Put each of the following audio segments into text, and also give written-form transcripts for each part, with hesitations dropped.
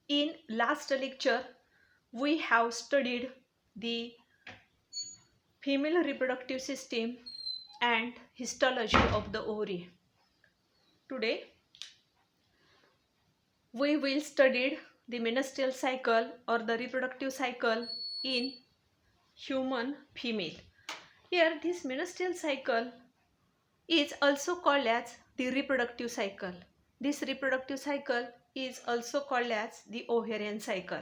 In last lecture, we have studied the female reproductive system and histology of the ovary. Today, we will study the menstrual cycle or the reproductive cycle in human female. Here, this menstrual cycle is also called as the reproductive cycle. This reproductive cycle is also called as the ovarian cycle.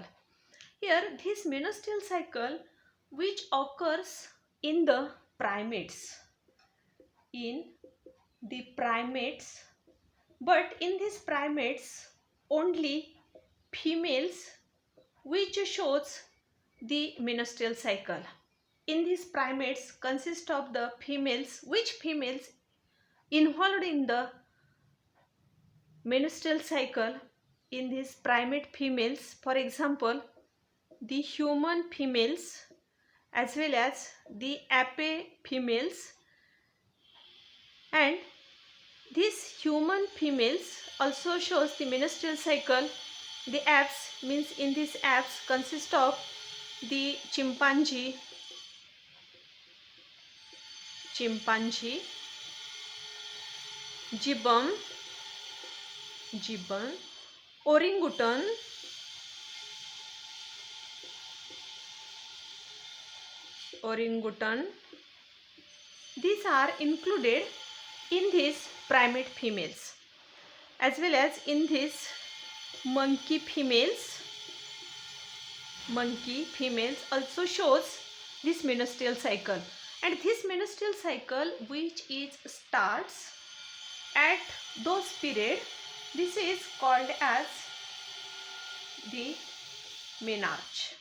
Here, this menstrual cycle which occurs in the primates, but in these primates only females which shows the menstrual cycle. In these primates consist of the females, which females involved in the menstrual cycle in these primate females, for example, the human females as well as the ape females, and these human females also shows the menstrual cycle. The apes means in these apes consist of the chimpanzee, gibbon, orangutan, these are included in these primate females, as well as in these monkey females also shows this menstrual cycle, and this menstrual cycle which is starts at those period, this is called as the menarche.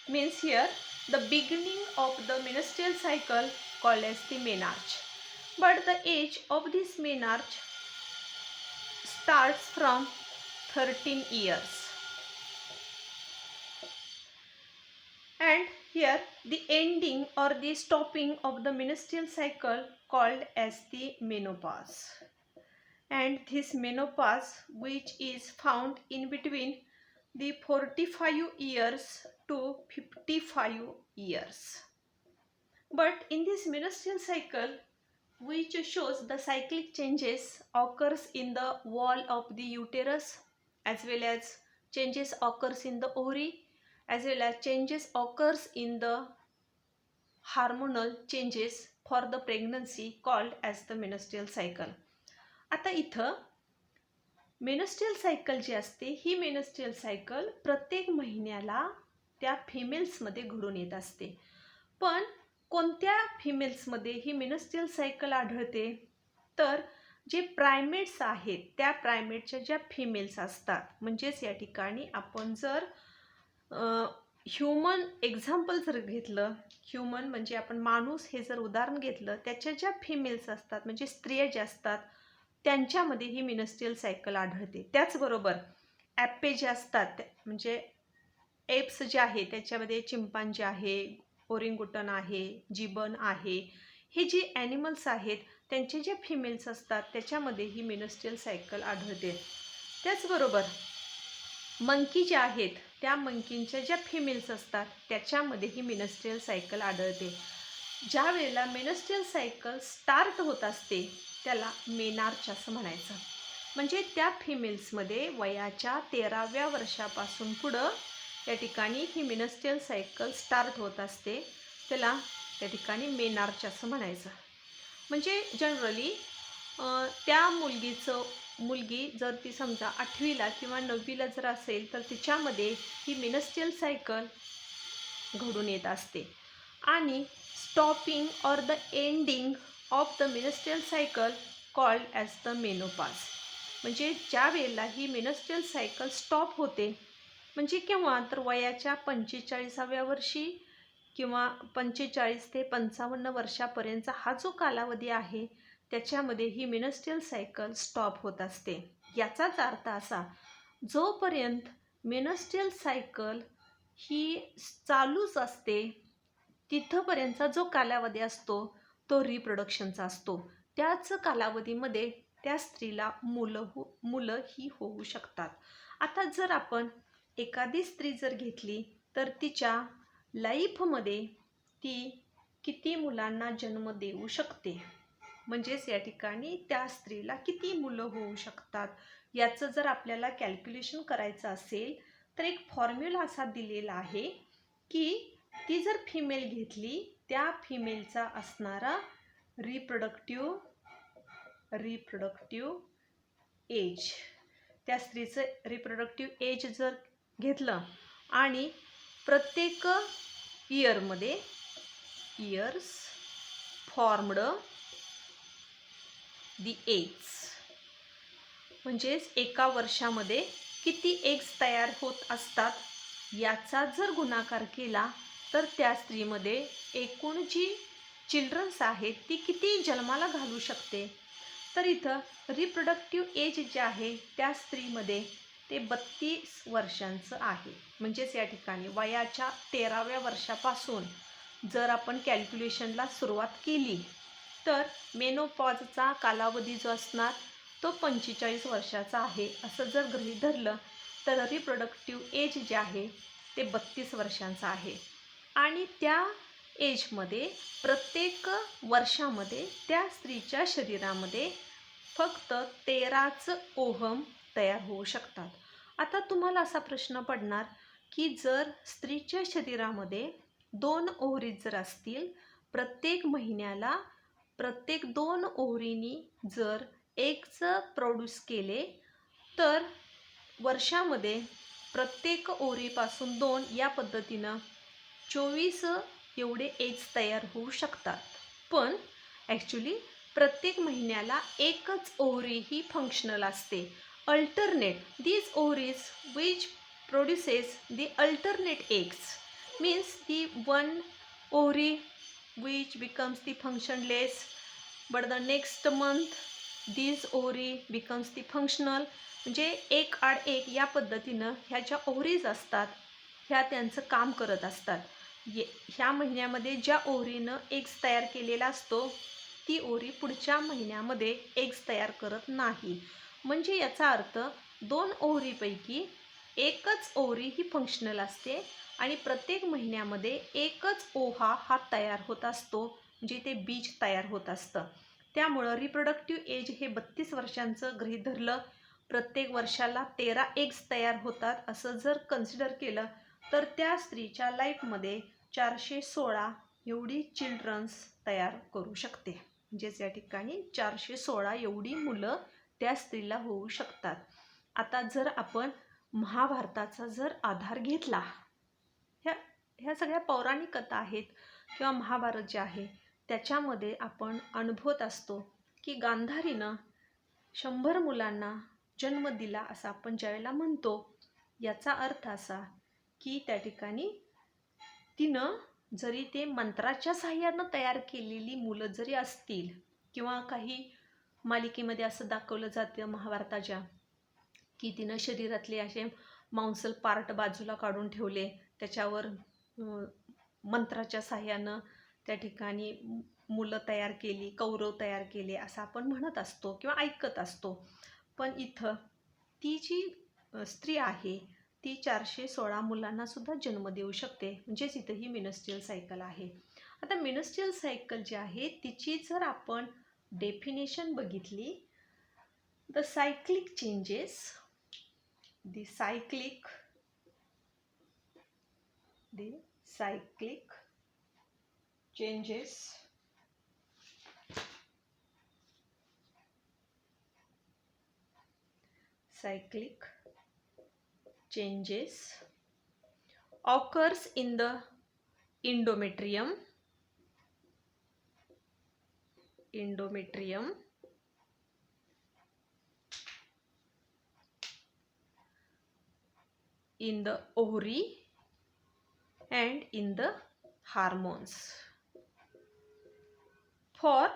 Means here the beginning of the menstrual cycle called as the menarche, but the age of this menarche starts from 13 years, and here the ending or the stopping of the menstrual cycle called as the menopause, and this menopause which is found in between the 45 years to 55 years. But in this menstrual cycle which shows the cyclic changes occurs in the wall of the uterus, as well as changes occurs in the ovary, as well as changes occurs in the hormonal changes for the pregnancy called as the menstrual cycle. आता इथं मेनस्ट्रुअल cycle जी असते ही मेनस्ट्रुअल cycle प्रत्येक महिन्याला त्या फिमेल्समध्ये घडून येत असते. पण कोणत्या फिमेल्समध्ये ही मेनस्ट्रुअल सायकल आढळते तर जे प्रायमेट्स आहेत त्या प्रायमेटच्या ज्या फिमेल्स असतात, म्हणजेच या ठिकाणी आपण जर ह्यूमन एक्झाम्पल जर घेतलं, ह्यूमन म्हणजे आपण माणूस हे जर उदाहरण घेतलं, त्याच्या ज्या फिमेल्स असतात म्हणजे स्त्रिया ज्या असतात त्यांच्यामध्ये ही मेनस्ट्रुअल सायकल आढळते. त्याचबरोबर ॲपे जे असतात म्हणजे एप्स जे आहे त्याच्यामध्ये चिंपांजी आहे, ओरिंगुटन आहे, जिबन आहे, हे जे ॲनिमल्स आहेत त्यांचे जे फिमेल्स असतात त्याच्यामध्ये ही मेनस्ट्रुअल सायकल आढळते. त्याचबरोबर मंकी जे आहेत त्या मंकींच्या ज्या फिमेल्स असतात त्याच्यामध्ये ही मेनस्ट्रुअल सायकल आढळते. ज्या वेळेला मेनस्ट्रुअल सायकल स्टार्ट होत असते त्याला मेनार्च असं म्हणायचं. म्हणजे त्या फिमेल्समध्ये वयाच्या 13व्या वर्षापासून पुढं या ठिकाणी ही मेनस्ट्रुअल सायकल स्टार्ट होत असते, त्याला त्या ठिकाणी मेनार्च असं म्हणायचं. म्हणजे जनरली त्या मुलगी जर ती समजा 8वीला किंवा 9वीला जर असेल तर तिच्यामध्ये ही मेनस्ट्रुअल सायकल घडून येत असते. आणि stopping or the ending of the menstrual cycle called as the menopause. म्हणजे ज्या वेळेला ही मेनस्ट्रुअल सायकल स्टॉप होते म्हणजे केव्हा तर वयाच्या 45व्या वर्षी किंवा 45 ते 55 वर्षापर्यंतचा हा जो कालावधी आहे त्याच्यामध्ये ही मेनस्ट्रुअल सायकल स्टॉप होत असते. याचाच अर्थ असा, जोपर्यंत मेनस्ट्रुअल सायकल ही चालूच असते तिथपर्यंतचा जो कालावधी असतो तो रिप्रोडक्शनचा असतो. त्याच कालावधीमध्ये त्या स्त्रीला मुलं ही होऊ शकतात. आता जर आपण एखादी स्त्री जर घेतली तर तिच्या लाईफमध्ये ती किती मुलांना जन्म देऊ शकते, म्हणजेच या ठिकाणी त्या स्त्रीला किती मुलं होऊ शकतात याचं जर आपल्याला कॅल्क्युलेशन करायचं असेल तर एक फॉर्म्युला असा दिलेला आहे की ती जर फिमेल घेतली त्या फिमेलचा असणारा रिप्रोडक्टिव्ह एज, त्या स्त्रीचं रिप्रोडक्टिव्ह एज जर घेतलं आणि प्रत्येक इयरमध्ये इयर्स फॉर्म्ड दी एग्स, म्हणजेच एका वर्षामध्ये किती एग्स तयार होत असतात याचा जर गुणाकार केला तर त्या स्त्रीमध्ये एकूण जी चिल्ड्रन्स आहेत ती किती जन्माला घालू शकते. तर इथं रिप्रोडक्टिव्ह एज जे आहे त्या स्त्रीमध्ये ते 32 वर्षांचं आहे. म्हणजेच या ठिकाणी वयाच्या 13व्या वर्षापासून जर आपण कॅल्क्युलेशनला सुरुवात केली तर मेनोपॉजचा कालावधी जो असणार तो 45 वर्षाचा आहे असं जर गृहीत धरलं तर रिप्रोडक्टिव्ह एज जे आहे ते 32 वर्षांचं आहे. आणि त्या एजमध्ये प्रत्येक वर्षामध्ये त्या स्त्रीच्या शरीरामध्ये फक्त 13च ओहम तयार होऊ शकतात. आता तुम्हाला असा प्रश्न पडणार की जर स्त्रीच्या शरीरामध्ये 2 ओव्हरी जर असतील, प्रत्येक महिन्याला प्रत्येक 2 ओव्हरीनी जर एग्स प्रोड्यूस केले तर वर्षामध्ये प्रत्येक ओव्हरीपासून 2 या पद्धतीनं 24 एवढे एग्स तयार होऊ शकतात. पण ॲक्च्युली प्रत्येक महिन्याला एकच ओव्हरी ही फंक्शनल असते. Alternate these ovaries which produces the alternate eggs means the one ovary which becomes the functionless, but the next month these ovary becomes the functional. म्हणजे एक आड एक या पद्धतीनं ह्या ज्या ओव्हरीज असतात ह्या त्यांचं काम करत असतात. ह्या महिन्यामध्ये ज्या ओव्हरीनं एग्स तयार केलेला असतो ती ओव्हरी पुढच्या महिन्यामध्ये एग्स तयार करत नाही. म्हणजे याचा अर्थ 2 ओव्हरीपैकी एकच ओव्हरी ही फंक्शनल असते आणि प्रत्येक महिन्यामध्ये एकच ओव्हा हा तयार होत असतो, म्हणजे ते बीज तयार होत असतं. त्यामुळं रिप्रोडक्टिव्ह एज हे 32 वर्षांचं गृहीत धरलं, प्रत्येक वर्षाला 13 एग्स तयार होतात असं जर कन्सिडर केलं तर त्या स्त्रीच्या लाईफमध्ये 416 एवढी चिल्ड्रन्स तयार करू शकते. म्हणजेच या ठिकाणी 416 एवढी मुलं त्या स्त्रीला होऊ शकतात. आता जर आपण महाभारताचा जर आधार घेतला, ह्या सगळ्या पौराणिक कथा आहेत किंवा महाभारत जे आहे त्याच्यामध्ये आपण अनुभवत असतो की गांधारीनं 100 मुलांना जन्म दिला असं आपण ज्यावेळेला म्हणतो, याचा अर्थ असा की त्या ठिकाणी तिनं जरी ते मंत्राच्या साहाय्यानं तयार केलेली मुलं जरी असतील किंवा काही मालिकेमध्ये असं दाखवलं जातं महाभारताच्या की तिनं शरीरातले असे मांसल पार्ट बाजूला काढून ठेवले, त्याच्यावर मंत्राच्या साहाय्यानं त्या ठिकाणी मुलं तयार केली, कौरव तयार केले असं आपण म्हणत असतो किंवा ऐकत असतो. पण इथं ती जी स्त्री आहे ती 416 मुलांना सुद्धा जन्म देऊ शकते. म्हणजेच इथं ही मेनस्ट्रुअल सायकल आहे. आता मेनस्ट्रुअल सायकल जी आहे तिची जर आपण डेफिनेशन बघितली, the cyclic changes occurs in the endometrium in the ovary and in the hormones. For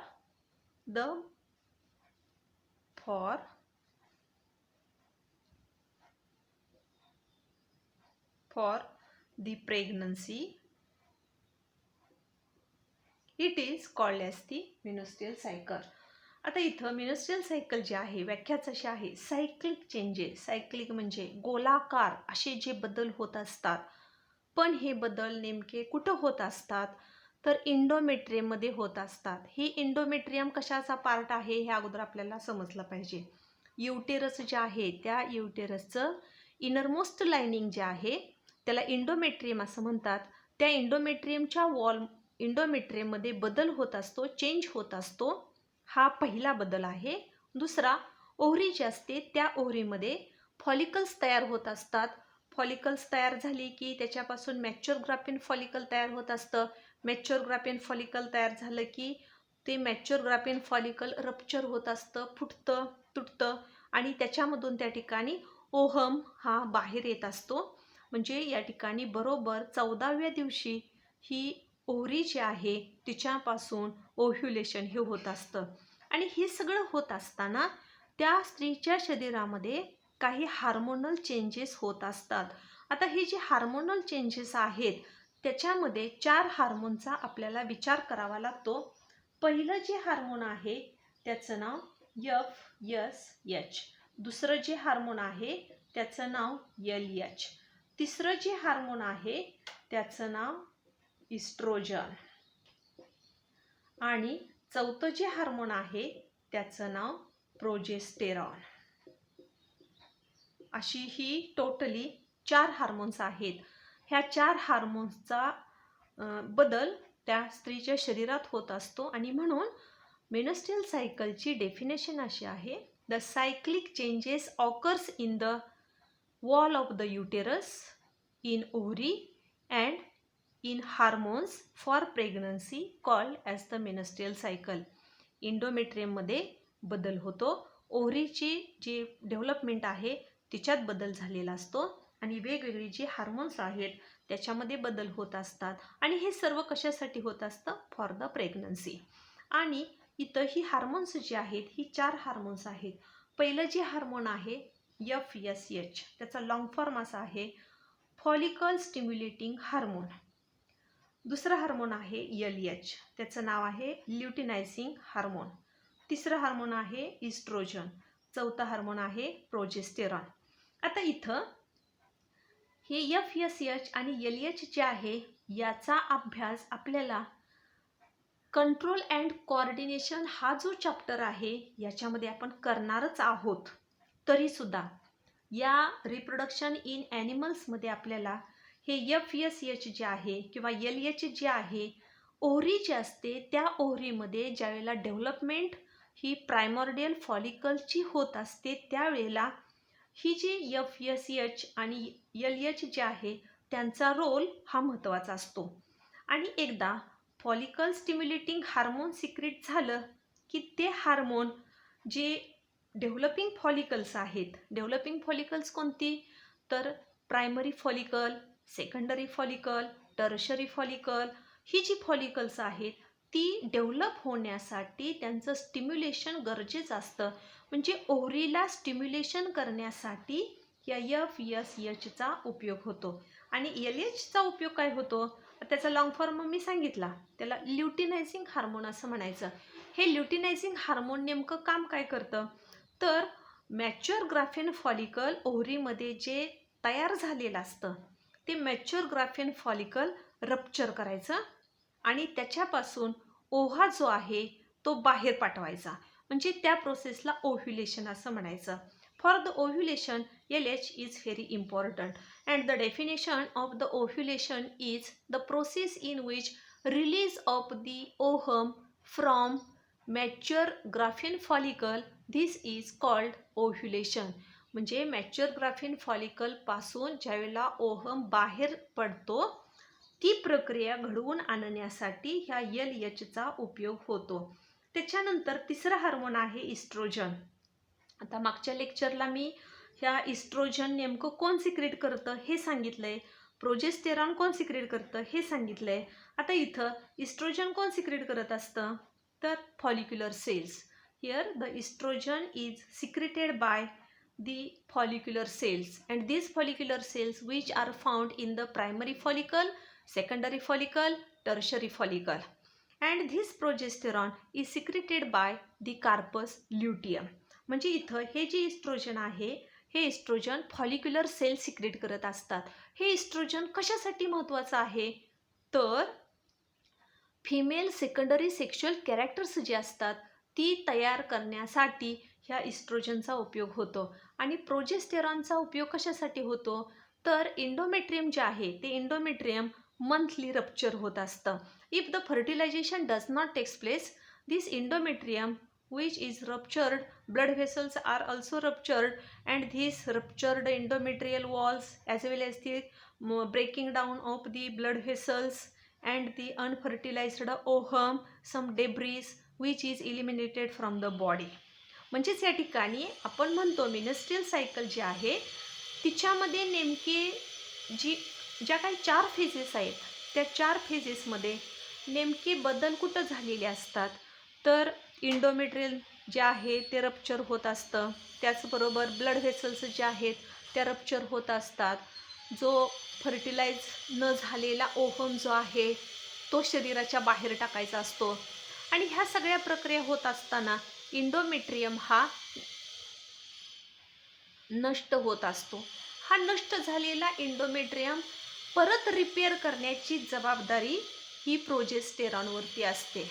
the pregnancy it is called as the menstrual cycle. आता इथं मिनस्ट्रियल सायकल जे आहे व्याख्याच अशी आहे, सायक्लिक चेंजेस. सायक्लिक म्हणजे गोलाकार असे जे बदल होत असतात. पण हे बदल नेमके कुठं होत असतात, तर इंडोमेट्रियममध्ये होत असतात. ही इंडोमेट्रियम कशाचा पार्ट आहे हे अगोदर आपल्याला समजलं पाहिजे. युटेरस जे आहे त्या युटेरसचं इनरमोस्ट लाइनिंग जे आहे त्याला इंडोमेट्रियम असं म्हणतात. त्या इंडोमेट्रियमच्या इंडोमेट्रियममध्ये बदल होत असतो, चेंज होत असतो. हा पहिला बदल आहे. दुसरा, ओव्हरी जी असते त्या ओव्हरीमध्ये फॉलिकल्स तयार होत असतात. फॉलिकल्स तयार झाली की त्याच्यापासून मॅच्युअर ग्राफिन फॉलिकल तयार होत असतं. मॅच्युअर ग्राफिन फॉलिकल तयार झालं की ते मॅच्युअर ग्राफिन फॉलिकल रप्चर होत असतं, फुटतं, तुटतं आणि त्याच्यामधून त्या ठिकाणी ओहम हा बाहेर येत असतो. म्हणजे या ठिकाणी बरोबर 14व्या दिवशी ही ओव्हरी जी आहे तिच्यापासून ओव्ह्युलेशन हे होत असतं. आणि हे सगळं होत असताना त्या स्त्रीच्या शरीरामध्ये काही हार्मोनल चेंजेस होत असतात. आता हे जे हार्मोनल चेंजेस आहेत त्याच्यामध्ये 4 हार्मोनचा आपल्याला विचार करावा लागतो. पहिलं जे हार्मोन आहे त्याचं नाव FSH. दुसरं जे हार्मोन आहे त्याचं नाव LH. तिसरं जे हार्मोन आहे त्याचं नाव इस्ट्रोजन. आणि चौथं जे हार्मोन आहे त्याचं नाव प्रोजेस्टेरॉन. अशी ही टोटली 4 हार्मोन्स आहेत. ह्या 4 हार्मोन्सचा बदल त्या स्त्रीच्या शरीरात होत असतो. आणि म्हणून मेनस्ट्रुअल सायकलची डेफिनेशन अशी आहे, the cyclic changes occurs in the wall of the uterus, in ovary and in hormones for pregnancy called as the menstrual cycle. इंडोमेट्रियममध्ये बदल होतो, ओव्हरीची जी डेव्हलपमेंट आहे तिच्यात बदल झालेला असतो आणि वेगवेगळी जी हार्मोन्स आहेत त्याच्यामध्ये बदल होत असतात. आणि हे सर्व कशासाठी होत असतं, फॉर द प्रेग्नन्सी. आणि इथं ही हार्मोन्स जी आहेत ही 4 हार्मोन्स आहेत. पहिलं जे हार्मोन आहे FSH, त्याचा लॉंग फॉर्म असा आहे, फॉलिकल स्टिम्युलेटिंग हार्मोन. दुसरं हार्मोन आहे LH, त्याचं नाव आहे ल्युटिनायझिंग हार्मोन. तिसरं हार्मोन आहे इस्ट्रोजन. चौथं हार्मोन आहे प्रोजेस्टेरॉन. आता इथं हे FSH आणि LH जे आहे याचा अभ्यास आपल्याला कंट्रोल अँड कोऑर्डिनेशन हा जो चॅप्टर आहे याच्यामध्ये आपण करणारच आहोत. तरीसुद्धा या रिप्रोडक्शन इन ॲनिमल्समध्ये आपल्याला हे FSH जे आहे किंवा LH जे आहे, ओव्हरी जी असते त्या ओव्हरीमध्ये ज्यावेळेला डेव्हलपमेंट ही प्रायमॉर्डियल फॉलिकलची होत असते त्यावेळेला ही जी FSH आणि LH जे आहे त्यांचा रोल हा महत्त्वाचा असतो. आणि एकदा फॉलिकल स्टिम्युलेटिंग हार्मोन सिक्रेट झालं की ते हार्मोन जे डेव्हलपिंग फॉलिकल्स आहेत, डेव्हलपिंग फॉलिकल्स कोणती, तर primary follicle, secondary follicle, tertiary follicle, ही जी फॉलिकल्स आहेत ती डेव्हलप होण्यासाठी त्यांचं स्टिम्युलेशन गरजेचं असतं. म्हणजे ओव्हरीला स्टिम्युलेशन करण्यासाठी या FSHचा उपयोग होतो. आणि LHचा उपयोग काय होतो, त्याचा लॉंग फॉर्म मी सांगितला, त्याला ल्युटिनायझिंग हार्मोन असं म्हणायचं. हे ल्युटिनायझिंग हार्मोन नेमकं काम काय करतं, तर मॅच्युअर ग्राफिन फॉलिकल ओव्हरीमध्ये जे तयार झालेलं असतं ते मॅच्युअर ग्राफिन फॉलिकल रप्चर करायचं आणि त्याच्यापासून ओव्हा जो आहे तो बाहेर पाठवायचा. म्हणजे त्या प्रोसेसला ओव्ह्युलेशन असं म्हणायचं. For the ovulation LH is very important, and the definition of the ovulation is the process in which release of the ovum from mature graphene follicle. This is called ovulation. म्हणजे mature graphene follicle पासून ज्यावेळेला ohm बाहेर पडतो ती प्रक्रिया घडवून आणण्यासाठी ह्या LHचा उपयोग होतो. त्याच्यानंतर तिसरा हार्मोन आहे इस्ट्रोजन. आता मागच्या लेक्चरला मी ह्या इस्ट्रोजन नेमकं कोण सिक्रेट करतं हे सांगितलंय, प्रोजेस्टेरॉन कोण सिक्रेट करतं हे सांगितलंय. आता इथं इस्ट्रोजन कोण सिक्रेट करत असतं, तर follicular cells. Here the oestrogen is secreted by the follicular cells, and these follicular cells which are found in the primary follicle, secondary follicle, tertiary follicle. And this progesterone is secreted by the corpus luteum. म्हणजे इथं हे जे oestrogen आहे हे oestrogen follicular sale secret करत असतात. हे oestrogen कशासाठी महत्त्वाचं आहे तर फिमेल सेकंडरी सेक्शुअल कॅरेक्टर्स जी असतात ती तयार करण्यासाठी ह्या इस्ट्रोजनचा उपयोग होतो. आणि प्रोजेस्टेरॉनचा उपयोग कशासाठी होतो तर इंडोमेट्रियम जे आहे ते इंडोमेट्रियम मंथली रप्चर होत असतं. If the fertilisation does not takes place this endometrium which is ruptured, blood vessels are also ruptured, and these ruptured endometrial walls as well as the breaking down of the blood vessels and the unfertilized ovum, some debris which is eliminated from the body. म्हणजेच या ठिकाणी आपण म्हणतो मिनस्ट्रियल cycle जी आहे तिच्यामध्ये नेमके ज्या काही 4 फेजेस आहेत त्या 4 फेजेसमध्ये नेमके बदल कुठं झालेले असतात तर इंडोमेट्रियल जे आहे ते रप्चर होत असतं. त्याचबरोबर ब्लड व्हेसल्स जे आहेत त्या रप्चर होत असतात. जो फर्टिलाइज न झालेला ओव्हम जो आहे तो शरीराच्या बाहेर टाकायचा असतो. आणि ह्या सगळ्या प्रक्रिया होत असताना इंडोमेट्रियम हा नष्ट होत असतो. हा नष्ट झालेला इंडोमेट्रियम परत रिपेअर करण्याची जबाबदारी ही प्रोजेस्टेरॉनवरती असते.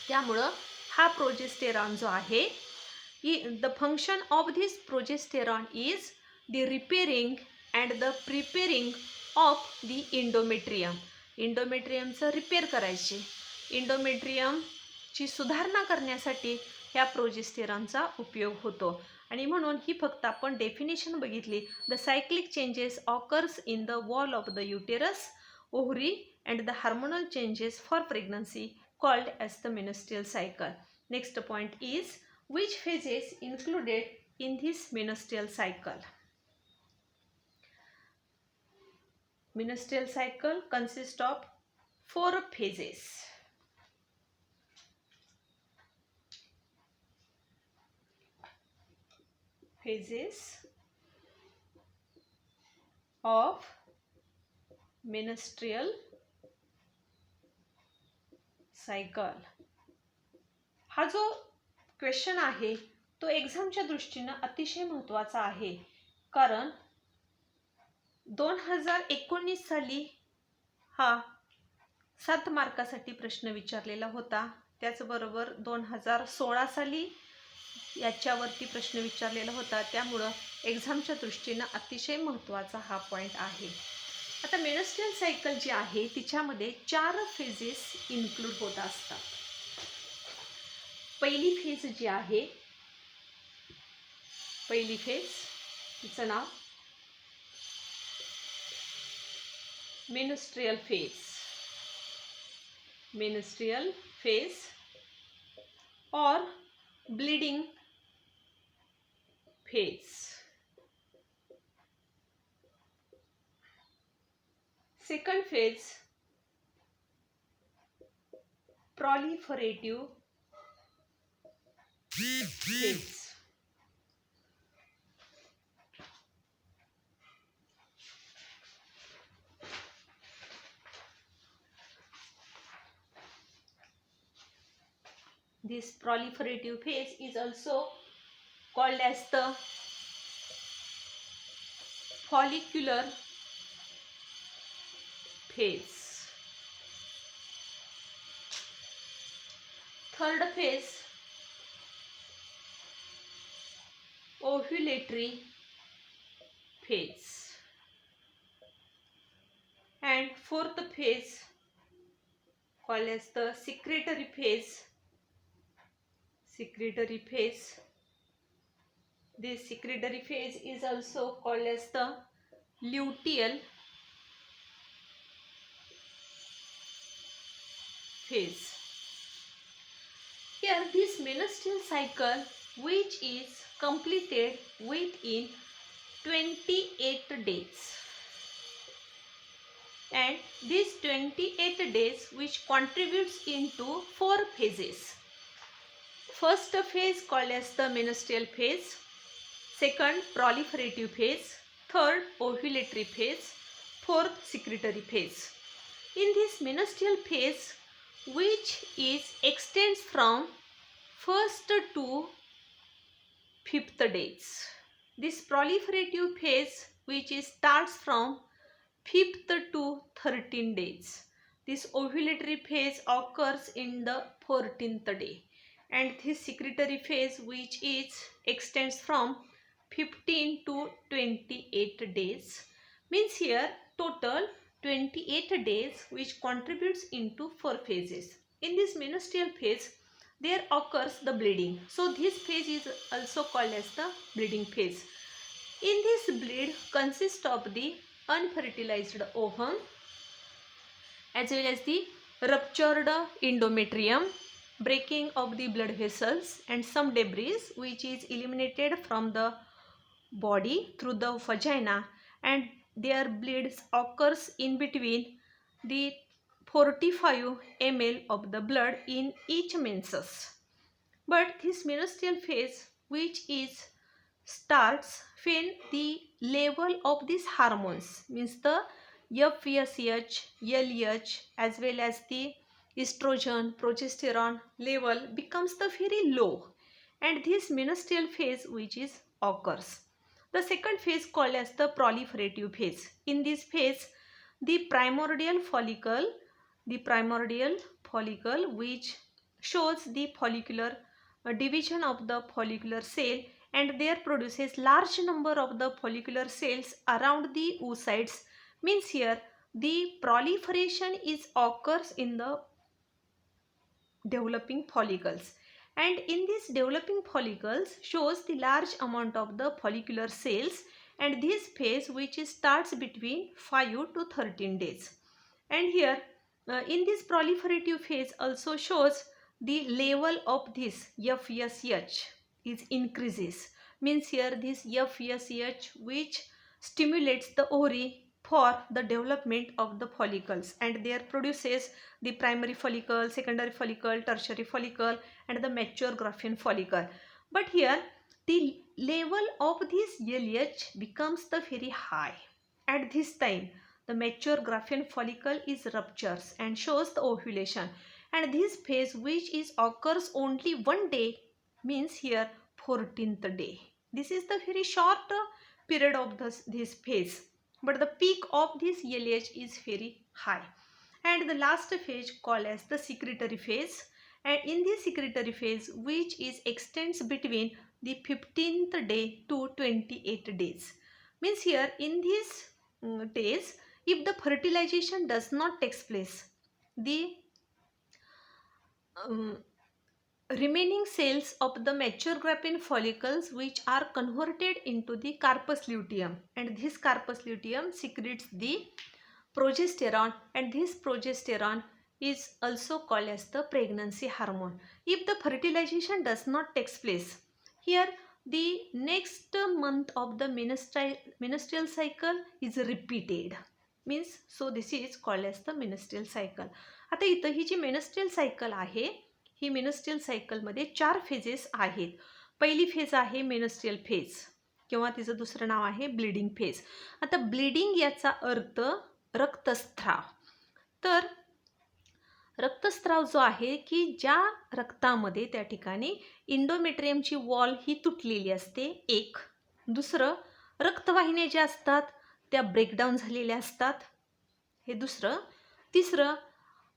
त्यामुळं हा प्रोजेस्टेरॉन जो आहे the function of this progesterone is the repairing and the preparing of the endometrium. इंडोमेट्रियमचं रिपेअर करायचे, इंडोमेट्रियमची सुधारणा करण्यासाठी ह्या प्रोजेस्टेरॉनचा उपयोग होतो. आणि म्हणून ही फक्त आपण डेफिनेशन बघितली. The cyclic changes occurs in the wall of the uterus, ovary and the hormonal changes for pregnancy called as the menstrual cycle. Next point is which phases included in this menstrual cycle? Menstrual cycle consists of 4 phases. Phases of menstrual cycle. हा जो question आहे तो एक्झामच्या दृष्टीनं अतिशय महत्त्वाचा आहे. कारण 2019 साली हा 7 मार्कासाठी प्रश्न विचारलेला होता. त्याचबरोबर 2016 साली याच्यावरती प्रश्न विचारलेला होता. त्यामुळं एक्झामच्या दृष्टीनं अतिशय महत्त्वाचा हा पॉईंट आहे. आता मेनस्ट्रुअल सायकल जी आहे तिच्यामध्ये 4 फेजेस इन्क्लूड होत असतात. पहिली फेज जी आहे, पहिली फेज तिचं नाव मेनस्ट्रुअल फेज. मेनस्ट्रुअल फेज और bleeding phase. Second phase proliferative phase. This proliferative phase is also called as the follicular phase. Third phase ovulatory phase. And fourth phase called as the secretory phase. Secretory phase. This secretory phase is also called as the luteal phase. Here this menstrual cycle which is completed within 28 days, and these 28 days which contributes into 4 phases. First phase called as the menstrual phase, second proliferative phase, third ovulatory phase, fourth secretory phase. In this menstrual phase which is extends from 1st to 5th days. This proliferative phase which is starts from 5th to 13 days. This ovulatory phase occurs in the 14th day, and this secretory phase which is extends from 15 to 28 days. Means here total 28 days which contributes into 4 phases. In this menstrual phase there occurs the bleeding. So this phase is also called as the bleeding phase. In this bleed consists of the unfertilized ovum as well as the ruptured endometrium, breaking of the blood vessels, and some debris which is eliminated from the body through the vagina, and their bleeds occurs in between the 45 ml of the blood in each menses. But this menstrual phase which is starts when the level of these hormones, means the FSH, LH as well as the estrogen, progesterone level becomes the very low, and this menstrual phase which is occurs. The second phase called as the proliferative phase. In this phase the primordial follicle which shows the follicular division of the follicular cell, and there produces large number of the follicular cells around the oocytes. Means here the proliferation is occurs in the developing follicles, and in these developing follicles shows the large amount of the follicular cells, and this phase which starts between 5 to 13 days. And here in this proliferative phase also shows the level of this FSH is increases. Means here this FSH which stimulates the ovary for the development of the follicles, and there produces the primary follicle, secondary follicle, tertiary follicle, and the mature Graafian follicle. But here the level of this LH becomes the very high. At this time the mature Graafian follicle is ruptures and shows the ovulation, and this phase which is occurs only one day, means here 14th day. This is the very short period of this phase, but the peak of this LH is very high. And the last phase called as the secretory phase, and in this secretory phase which is extends between the 15th day to 28 days. Means here in these days if the fertilization does not take place, the remaining cells of the mature Graafian follicles which are converted into the corpus luteum, and this corpus luteum secretes the progesterone, and this progesterone is also called as the pregnancy hormone. If the fertilization does not take place, here the next month of the menstrual cycle is repeated. Means so this is called as the menstrual cycle. आता इथं ही जी menstrual cycle आहे, ही menstrual cycle मध्ये 4 phases आहेत. पहिली phase आहे menstrual phase किंवा तिचं दुसरं नाव आहे ब्लीडिंग फेज. आता ब्लीडिंग याचा अर्थ रक्तस्राव. तर रक्तस्राव जो आहे की ज्या रक्तामध्ये त्या ठिकाणी इंडोमेट्रियमची वॉल ही तुटलेली असते एक. दुसरं रक्तवाहिन्या ज्या असतात त्या ब्रेकडाऊन झालेल्या असतात, हे दुसरं. तिसरं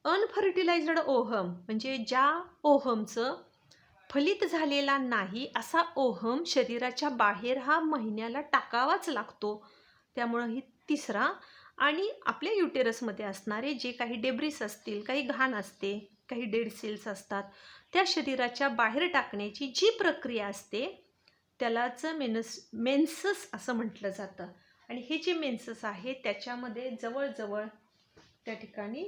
अनफर्टिलाइज्ड ओहम, म्हणजे ज्या ओहमचं फलित झालेला नाही असा ओहम शरीराच्या बाहेर हा महिन्याला टाकावाच लागतो, त्यामुळं ही तिसरा. आणि आपल्या युटेरसमध्ये असणारे जे काही डेब्रिस असतील, काही घाण असते, काही डेड सेल्स असतात, त्या शरीराच्या बाहेर टाकण्याची जी प्रक्रिया असते त्यालाच मेन्सस असं म्हटलं जातं. आणि हे जे मेन्सस आहे त्याच्यामध्ये जवळजवळ त्या ठिकाणी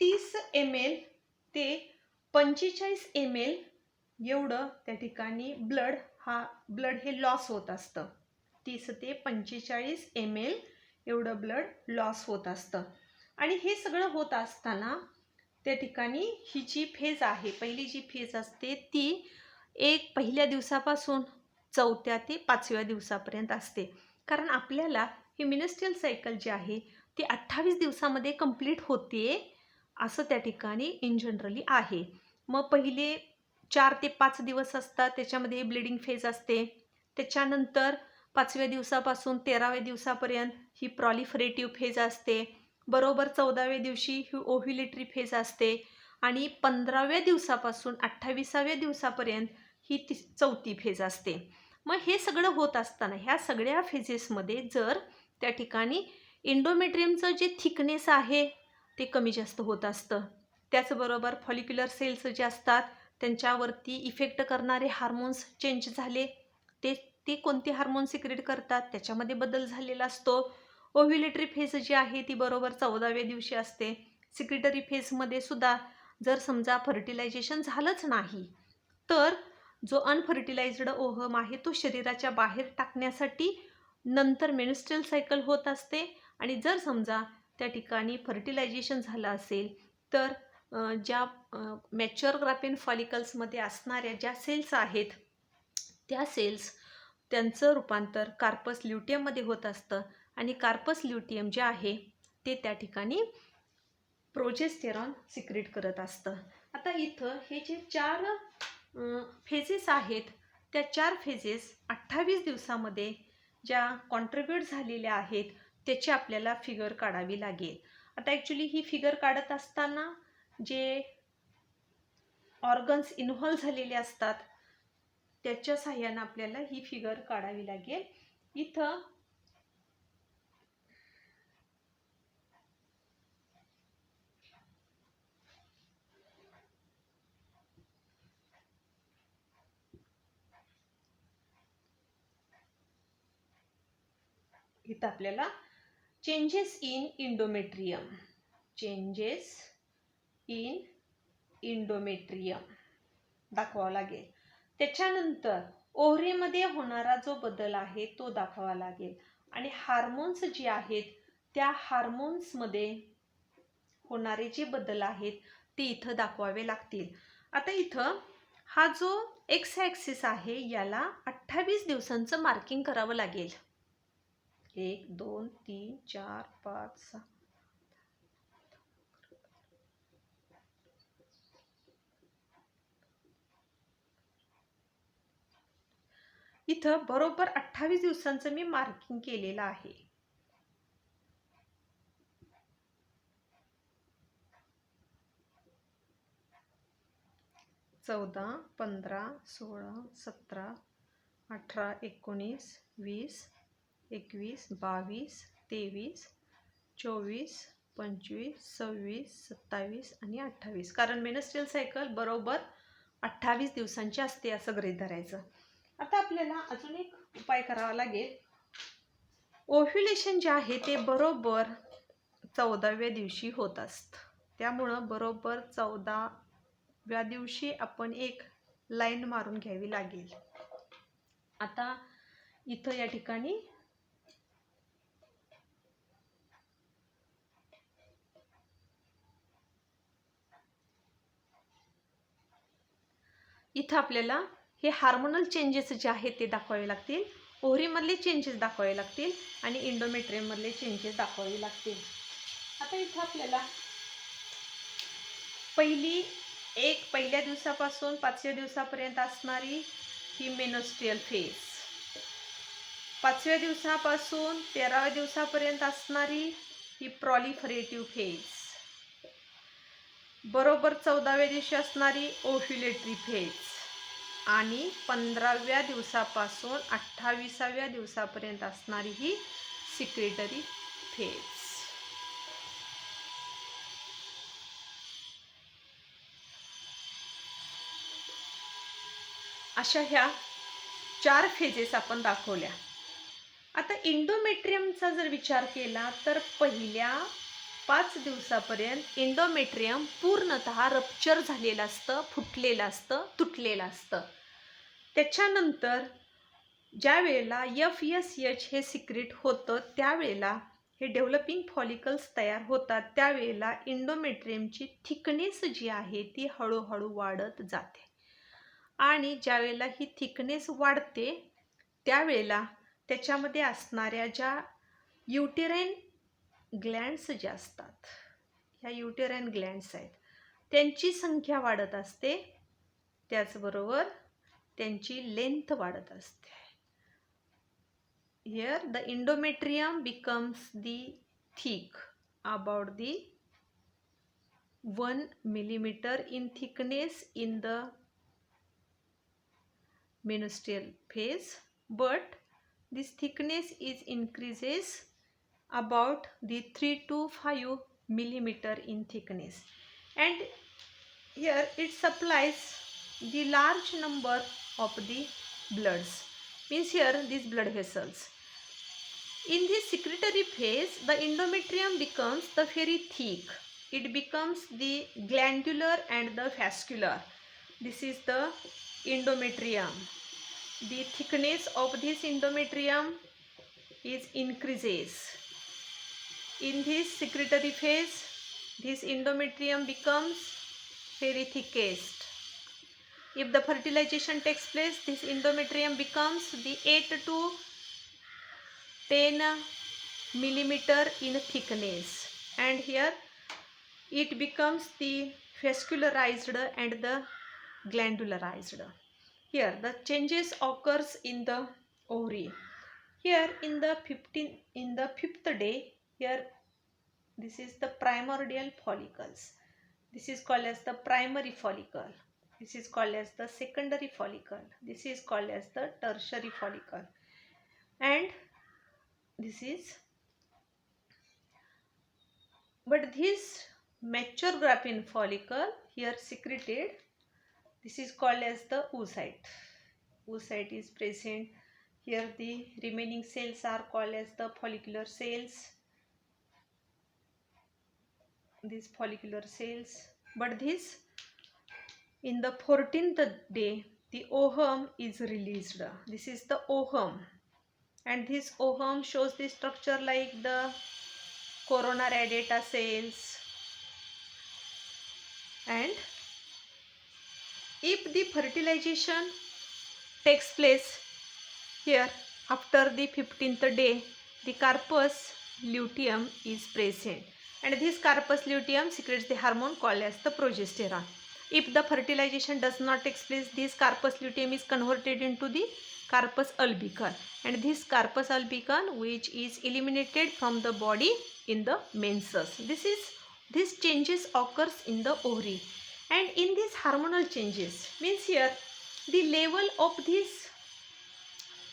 30 ml ते 45 ml एवढं त्या ठिकाणी ब्लड हे लॉस होत असतं. 30 ते 45 ml एवढं ब्लड लॉस होत असतं. आणि हे सगळं होत असताना त्या ठिकाणी ही जी फेज आहे, पहिली जी फेज असते ती पहिल्या दिवसापासून 4थ्या ते 5व्या दिवसापर्यंत असते. कारण आपल्याला ही मिनिस्ट्रियल सायकल जी आहे ती 28 दिवसामध्ये कंप्लीट होते असं त्या ठिकाणी इन जनरली आहे. मग पहिले 4 ते 5 दिवस असतात, त्याच्यामध्ये ब्लिडिंग फेज असते. त्याच्यानंतर 5व्या दिवसापासून 13व्या दिवसापर्यंत ही प्रॉलिफरेटिव्ह फेज असते. बरोबर 14व्या दिवशी ही ओव्ह्युलेटरी फेज असते आणि 15व्या दिवसापासून 28व्या दिवसापर्यंत ही 4थी फेज असते. मग हे सगळं होत असताना ह्या सगळ्या फेजेसमध्ये जर त्या ठिकाणी एंडोमेट्रियमचं जे थिकनेस आहे ते कमी जास्त होत असतं. त्याचबरोबर फॉलिक्युलर सेल्स जे असतात त्यांच्यावरती इफेक्ट करणारे हार्मोन्स चेंज झाले, ते कोणते हार्मोन सिक्रेट करतात त्याच्यामध्ये बदल झालेला असतो. ओव्ह्युलेटरी फेज जी आहे ती बरोबर 14व्या दिवशी असते. सिक्रेटरी फेजमध्ये सुद्धा जर समजा फर्टिलायझेशन झालंच नाही तर जो अनफर्टिलाइज्ड ओव्हम आहे तो शरीराच्या बाहेर टाकण्यासाठी नंतर मेन्स्ट्रुअल सायकल होत असते. आणि जर समजा त्या ठिकाणी फर्टिलायझेशन झालं असेल तर ज्या मॅच्युअर ग्राफेन फॉलिकल्समध्ये असणाऱ्या ज्या सेल्स आहेत त्या सेल्स त्यांचं रूपांतर कार्पस ल्युटियममध्ये होत असतं आणि कार्पस ल्युटियम जे आहे ते त्या ठिकाणी प्रोजेस्टेरॉन सिक्रेट करत असतं. आता इथं हे जे 4 फेजेस आहेत त्या 4 फेजेस 28 दिवसामध्ये ज्या कॉन्ट्रीब्यूट झालेल्या आहेत त्याची आपल्याला फिगर काढावी लागेल. आता ॲक्च्युली ही फिगर काढत असताना जे ऑर्गन्स इन्व्हॉल्व झालेले असतात त्याच्या सहाय्याने आपल्याला ही फिगर काढावी लागेल. इथं आपल्याला चेंजेस इन इंडोमेट्रियम दाखवावा लागेल. त्याच्यानंतर ओव्हरीमध्ये होणारा जो बदल आहे तो दाखवावा लागेल आणि हार्मोन्स जे आहेत त्या हार्मोन्समध्ये होणारे जे बदल आहेत ते इथं दाखवावे लागतील. आता इथं हा जो एक्स ॲक्सिस आहे याला 28 दिवसांचं मार्किंग करावं लागेल. 1 2 3 4 5 6 इथं बरोबर 28 दिवसांचं मी मार्किंग केलेलं आहे. चौदा 15 16 17 18 19 20 21 22 23 24 25 26 27 आणि 28 कारण मेनस्ट्रुअल सायकल बरोबर 28 दिवसांची असते असं गृहीत धरायचं. आता आपल्याला अजून एक उपाय करावा लागेल. ओव्ह्युलेशन जे आहे ते बरोबर 14व्या दिवशी होत असतं. त्यामुळं बरोबर 14व्या दिवशी आपण एक लाईन मारून घ्यावी लागेल. आता इथं या ठिकाणी आपल्याला हे हार्मोनल चेंजेस जे आहेत ते दाखवावे लागतील. ओव्हरीमधले चेंजेस दाखवावे लागतील आणि इंडोमेट्रियममधले चेंजेस दाखवावे लागतील. आता इथं आपल्याला पहिल्या दिवसापासून 5व्या दिवसापर्यंत असणारी ही मेनस्ट्रुअल फेज, 5व्या दिवसापासून 13व्या दिवसापर्यंत असणारी ही प्रॉलिफरेटिव्ह फेज, बरोबर 14व्या दिवशी असणारी ओव्ह्युलेटरी फेज आणि 15व्या दिवसापासून 28व्या दिवसापर्यंत असणारी ही सिक्रेटरी फेज. अशा ह्या 4 फेजेस आपण दाखवल्या. आता इंडोमेट्रियमचा जर विचार केला तर पहिल्या 5 दिवसापर्यंत इंडोमेट्रियम पूर्णतः रप्चर झालेलं असतं, फुटलेलं असतं, तुटलेलं असतं. त्याच्यानंतर ज्या वेळेला FSH हे सिक्रेट होतं त्यावेळेला हे डेव्हलपिंग फॉलिकल्स तयार होतात. त्यावेळेला इंडोमेट्रियमची थिकनेस जी आहे ती हळूहळू वाढत जाते आणि ज्या वेळेला ही थिकनेस वाढते त्यावेळेला त्याच्यामध्ये असणाऱ्या ज्या युटेराईन ग्लँड्स ज्या असतात, ह्या युटेराईन ग्लँड्स आहेत, त्यांची संख्या वाढत असते, त्याचबरोबर त्यांची लेंथ वाढत असते. Here the endometrium becomes the thick about the 1 millimeter in thickness in the menstrual phase, but this thickness is increases about the 3 to 5 millimeter in thickness, and here it supplies the large number of the bloods, means here these blood vessels. In this secretory phase, the endometrium becomes the very thick. It becomes the glandular and the vascular. This is the endometrium. The thickness of this endometrium is increases. In this secretory phase, this endometrium becomes very thickest. If the fertilization takes place, this endometrium becomes the 8 to 10 millimeter in thickness, and here it becomes the vascularized and the glandularized. Here the changes occurs in the ovary. Here in the 5th day, here this is the primordial follicles. This is called as the primary follicle. This is called as the secondary follicle. This is called as the tertiary follicle. And this is, but this mature graphene follicle here secreted, this is called as the oocyte. Oocyte is present here. The remaining cells are called as the follicular cells, these follicular cells. But this, in the 14th day, the ovum is released. This is the ovum, and this ovum shows the structure like the corona radiata cells. And if the fertilization takes place here after the 15th day, the carpus luteum is present, and this carpus luteum secretes the hormone called as the progesterone. If the fertilization does not take place, this carpus luteum is converted into the carpus albicans, and this carpus albicans which is eliminated from the body in the menses. This changes occurs in the ovary, and in these hormonal changes, means here the level of these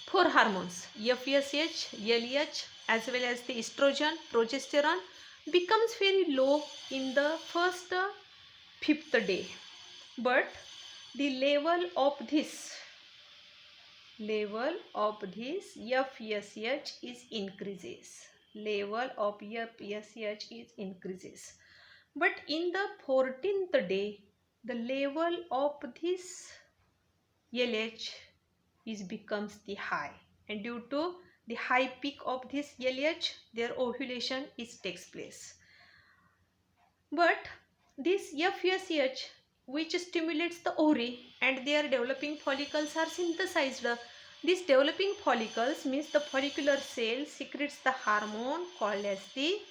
4 hormones FSH, LH as well as the estrogen, progesterone becomes very low in the first 5th day, but the level of this FSH is increases. Level of FSH is increases, but in the 14th day the level of this LH is becomes the high, and due to the high peak of this LH, their ovulation is takes place. But this FSH which stimulates the ovary and their developing follicles are synthesized. These developing follicles means the follicular cell secretes the hormone called as the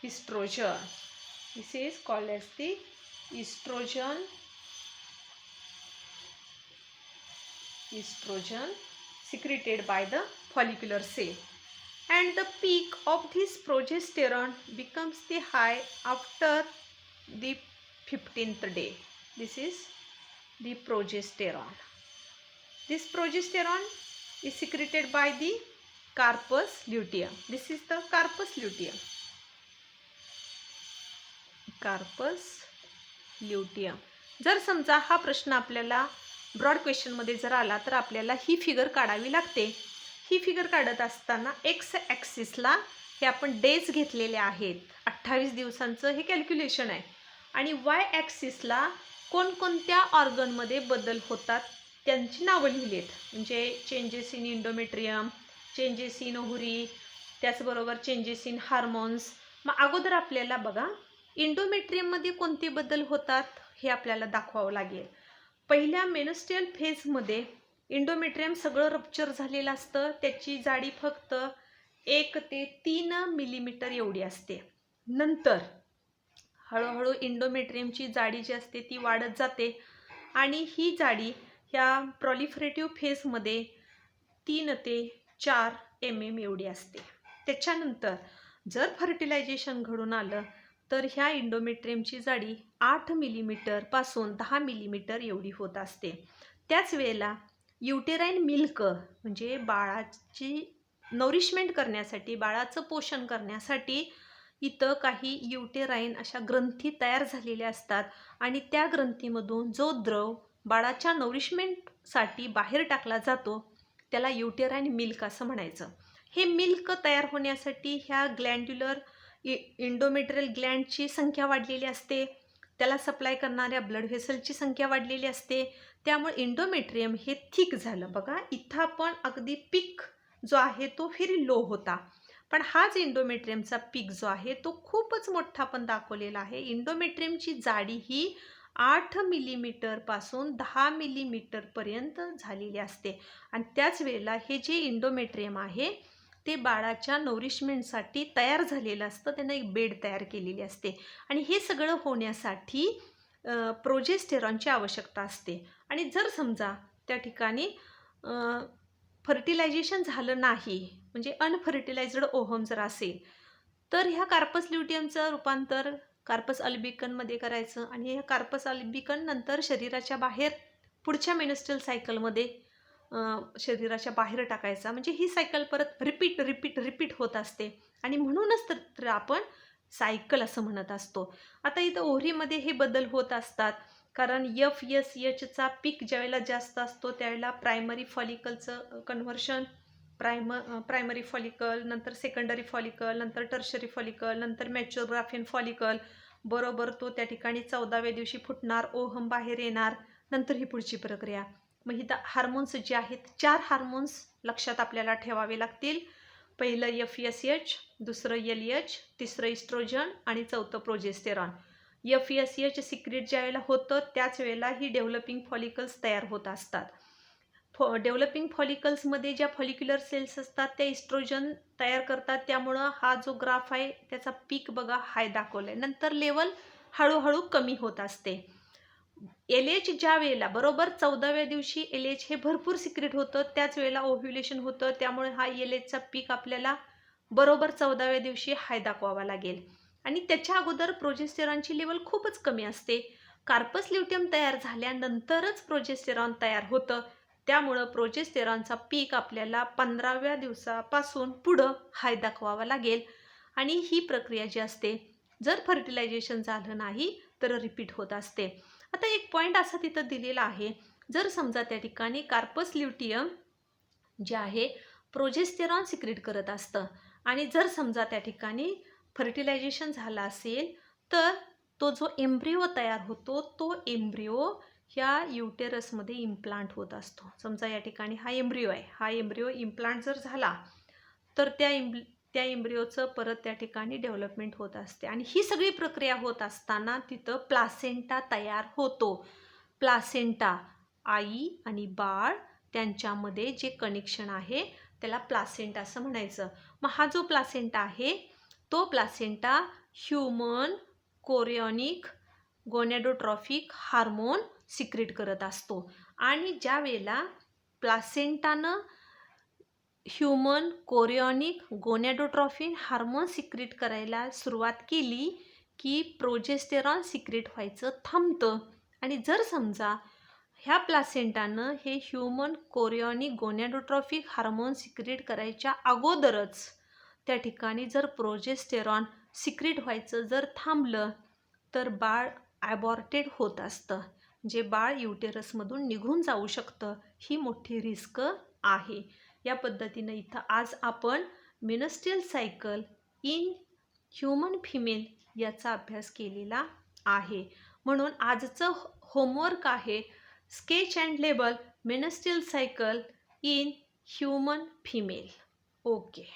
estrogen. This is called as the estrogen secreted by the follicular cell, and the peak of this progesterone becomes the high after the 15th day. This is the progesterone. This progesterone is secreted by the carpus luteum. This is the carpus luteum. Corpus luteum. जर समजा हा प्रश्न आपल्याला broad question मध्ये जर आला तर आपल्याला ही फिगर काढावी लागते. ही फिगर काढत असताना एक्स ॲक्सिसला हे आपण डेज घेतलेले आहेत, 28 दिवसांचं हे कॅल्क्युलेशन आहे, आणि वाय ॲक्सिसला कोणकोणत्या ऑर्गनमध्ये बदल होतात त्यांची नावं लिहिली आहेत. म्हणजे changes in endometrium, changes in ovary, त्याचबरोबर चेंजेस इन हार्मोन्स. मग अगोदर आपल्याला बघा इंडोमेट्रियममध्ये कोणते बदल होतात हे आपल्याला दाखवावं लागेल. पहिल्या मेनस्ट्रुअल फेजमध्ये इंडोमेट्रियम सगळं रप्चर झालेलं असतं, त्याची जाडी फक्त 1 ते 3 मिलीमीटर एवढी असते. नंतर हळूहळू इंडोमेट्रियमची जाडी जी असते ती वाढत जाते आणि ही जाडी ह्या प्रॉलिफरेटिव्ह फेजमध्ये 3 ते 4 mm एवढी असते. त्याच्यानंतर जर फर्टिलायझेशन घडून आलं तर ह्या इंडोमेट्रियमची जाडी 8 मिलीमीटर पासून 10 मिलीमीटर एवढी होत असते. त्याच वेळेला युटेराईन मिल्क म्हणजे बाळाची नरिशमेंट करण्यासाठी, बाळाचं पोषण करण्यासाठी इथं काही युटेराईन अशा ग्रंथी तयार झालेल्या असतात आणि त्या ग्रंथीमधून जो द्रव बाळाच्या नरिशमेंटसाठी बाहेर टाकला जातो त्याला युटेराईन मिल्क असं म्हणायचं. हे मिल्क तयार होण्यासाठी ह्या ग्लँड्युलर इंडोमेट्रियल ग्लँडची संख्या वाढलेली असते, त्याला सप्लाय करणाऱ्या ब्लड व्हेसलची संख्या वाढलेली असते. त्यामुळे इंडोमेट्रियम हे थिक झालं. बघा इथं पण अगदी पीक जो आहे तो व्हेरी लो होता, पण हाच इंडोमेट्रियमचा पीक जो आहे तो खूपच मोठा पण दाखवलेला आहे. इंडोमेट्रियमची जाडी ही 8 मिलीमीटर पासून 10 मिलीमीटर पर्यंत झालेली असते आणि त्याच वेळेला हे जे इंडोमेट्रियम आहे ते बाळाच्या नरिशमेंटसाठी तयार झालेलं असतं, त्यानं एक बेड तयार केलेली असते आणि हे सगळं होण्यासाठी प्रोजेस्टेरॉनची आवश्यकता असते. आणि जर समजा त्या ठिकाणी फर्टिलायझेशन झालं नाही म्हणजे अनफर्टिलायझ्ड ओव्हम जर असेल तर ह्या कार्पस ल्युटियमचं रूपांतर कार्पस अल्बिकनमध्ये करायचं आणि ह्या कार्पस अल्बिकन नंतर शरीराच्या बाहेर पुढच्या मेनस्ट्रुअल सायकलमध्ये शरीराच्या बाहेर टाकायचा. म्हणजे ही सायकल परत रिपीट होत असते आणि म्हणूनच तर आपण सायकल असं म्हणत असतो. आता इथं ओव्हरीमध्ये हे बदल होत असतात कारण FSHचा पीक ज्यावेळेला जास्त असतो त्यावेळेला प्रायमरी फॉलिकलचं कन्व्हर्शन, प्रायमरी फॉलिकल, नंतर सेकंडरी फॉलिकल, नंतर टर्शरी फॉलिकल, नंतर मॅच्युरोग्राफियन फॉलिकल, बरोबर तो त्या ठिकाणी 14व्या दिवशी फुटणार, ओव्हम बाहेर येणार, नंतर ही पुढची प्रक्रिया. मग इथं हार्मोन्स जे आहेत 4 हार्मोन्स लक्षात आपल्याला ठेवावे लागतील. पहिलं FSH, दुसरं LH, तिसरं इस्ट्रोजन आणि चौथं प्रोजेस्टेरॉन. FSH सिक्रेट ज्या वेळेला होतं त्याच वेळेला ही डेव्हलपिंग फॉलिकल्स तयार होत असतात. डेव्हलपिंग फॉलिकल्समध्ये ज्या फॉलिक्युलर सेल्स असतात त्या इस्ट्रोजन तयार करतात, त्यामुळं हा जो ग्राफ आहे त्याचा पीक बघा हाय दाखवला आहे. नंतर लेवल हळूहळू कमी होत असते. LH ज्या वेळेला बरोबर 14व्या दिवशी LH हे भरपूर सिक्रेट होतं, त्याच वेळेला ओव्ह्युलेशन होतं, त्यामुळे हा LHचा पीक आपल्याला बरोबर 14व्या दिवशी हाय दाखवावा लागेल. आणि त्याच्या अगोदर प्रोजेस्टेरॉनची लेवल खूपच कमी असते. कार्पस ल्युटियम तयार झाल्यानंतरच प्रोजेस्टेरॉन तयार होतं, त्यामुळं प्रोजेस्टेरॉनचा पीक आपल्याला 15व्या दिवसापासून पुढं हाय दाखवावा लागेल आणि ही प्रक्रिया जी असते जर फर्टिलायझेशन झालं नाही तर रिपीट होत असते. आता एक पॉईंट असा तिथं दिलेला आहे, जर समजा त्या ठिकाणी कार्पस ल्युटियम जे आहे प्रोजेस्टेरॉन सिक्रेट करत असतं आणि जर समजा त्या ठिकाणी फर्टिलायझेशन झालं असेल तर तो जो एम्ब्रिओ तयार होतो तो एम्ब्रिओ ह्या युटेरसमध्ये इम्प्लांट होत असतो. समजा या ठिकाणी हा एम्ब्रिओ आहे, हा एम्ब्रिओ इम्प्लांट जर झाला तर त्या एम्ब्रिओचं परत त्या ठिकाणी डेव्हलपमेंट होत असते आणि ही सगळी प्रक्रिया होत असताना तिथं प्लासेंटा तयार होतो. प्लासेंटा आई आणि बाळ त्यांच्यामध्ये जे कनेक्शन आहे त्याला प्लासेंटा असं म्हणायचं. मग हा जो प्लासेंटा आहे तो placenta human chorionic गोनॅडोट्रॉफिक hormone secret करत असतो आणि ज्या वेळेला प्लासेंटानं ह्यूमन कोरियॉनिक गोनॅडोट्रॉफिन हार्मोन सिक्रेट करायला सुरुवात केली की प्रोजेस्टेरॉन सिक्रेट व्हायचं थांबतं. आणि जर समजा ह्या प्लासेंटानं हे ह्यूमन कोरियॉनिक गोनॅडोट्रॉफिक हार्मोन सिक्रेट करायच्या अगोदरच त्या ठिकाणी जर प्रोजेस्टेरॉन सिक्रेट व्हायचं जर थांबलं तर बाळ ॲबॉर्टेड होत असतं, जे बाळ युटेरसमधून निघून जाऊ शकतं. ही मोठी रिस्क आहे. या पद्धतीनं इथं आज आपण menstrual cycle in human female याचा अभ्यास केलेला आहे. म्हणून आजचं होमवर्क आहे sketch and label menstrual cycle in human female. Okay.